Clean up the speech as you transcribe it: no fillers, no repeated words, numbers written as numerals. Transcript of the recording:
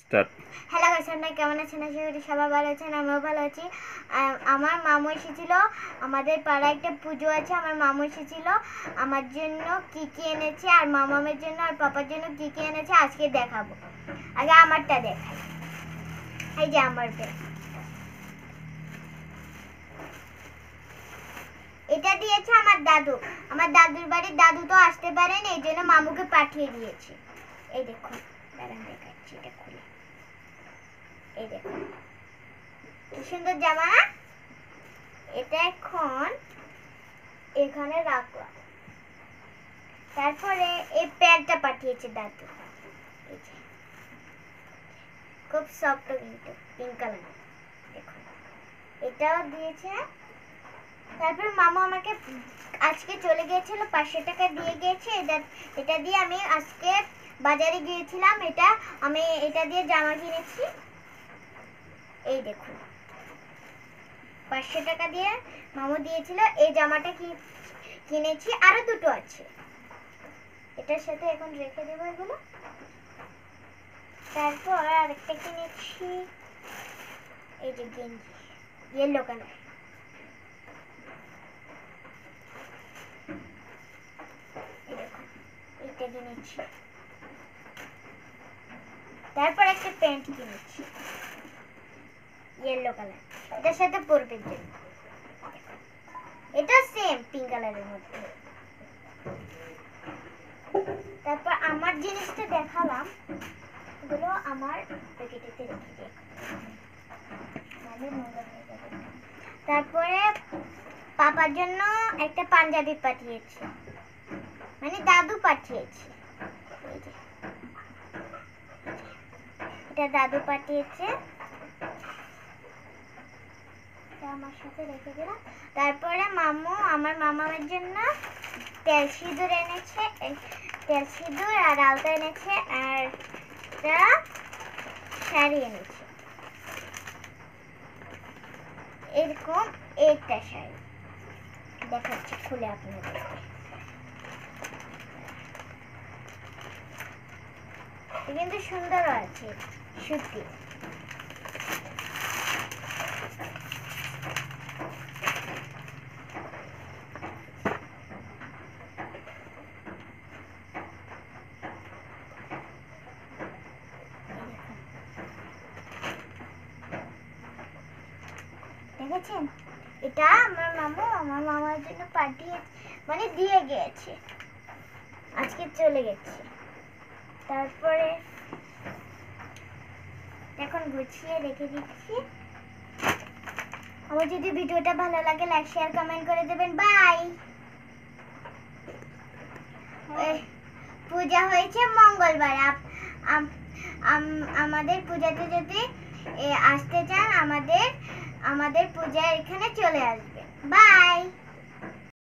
Start. Hello guys, আপনারা কেমন আছেন? আশা করি সবাই ভালো আছেন, আমিও ভালো আছি। আমার মামু এসেছিল, আমাদের পাড়ায় একটা পুজো আছে। আমার মামু এসেছিল, আমার জন্য কি কি এনেছে, আর মামামের জন্য আর পাপার জন্য কি কি এনেছে আজকে দেখাবো। আগে আমারটা দেখাই। এই যে আমার ব্যাগ, এটা দিয়েছে আমার দাদু। আমার দাদুর বাড়ির দাদু তো আসতে পারেন, এই জন্য মামুকে পাঠিয়ে দিয়েছে। এই দেখুন, দাঁড়ান দেখাচ্ছি, এটা খুলে। এই দেখুন কি সুন্দর জামা। এটা এখন এখানে রাখলাম। তারপরে এই প্যান্টটা পাঠিয়েছে দাদু, এই যে খুব সফট কিন্তু পিঙ্ক কালার। দেখুন এটাও দিয়েছে। তারপর মামা আমাকে আজকে চলে গিয়েছিল, 500 টাকা দিয়ে গিয়েছে। এটা দিয়ে আমি আজকে বাজারে গিয়েছিলাম। আমি এটা দিয়ে জামা কিনেছি। এই দেখুন 500 টাকা দিয়ে মামু দিয়েছিল। এই জামাটা কিনেছি, আরো দুটো আছে, এটার সাথে এখন রেখে দেবো এগুলো। তারপর আরেকটা কিনেছি, এই যে গেঞ্জি, ইয়েলো কালার। এটা কিনেছি। তারপর একটা প্যান্ট কিনেছি ইয়েলো কালার, এটার সাথে পরবে জন্য। এটা সেম পিঙ্ক কালারের মধ্যে। তারপর আমার জিনিসটা দেখালাম, এগুলো আমার প্যাকেটেতে রেখে দিই। তারপরে পাপার জন্য একটা পাঞ্জাবি পাঠিয়েছে, মানে দাদু পাঠিয়েছে। এটা দাদু পাঠিয়েছে, আমার সাথে রেখে দিলাম। তারপরে আমার মামার জন্য তেল সিঁদুর এনেছে, তেল সিঁদুর আর আলতা এনেছে, আর একটা শাড়ি এনেছে, এরকম একটা শাড়ি দেখাচ্ছি খুলে আপনাদেরকে। কিন্তু সুন্দর আছে, সত্যি। দেখেছেন, এটা আমার মামার জন্য পাঠিয়ে, মানে দিয়ে গিয়েছে, আজকে চলে গেছে। তারপরে এখন গুছিয়ে রেখে দিচ্ছি। আমার যদি ভিডিওটা ভালো লাগে লাইক শেয়ার কমেন্ট করে দেবেন। বাই। পূজা হয়েছে মঙ্গলবার। আমাদের পূজাতে যদি আসতে চান, আমাদের পূজা এখানে চলে আসবে। বাই।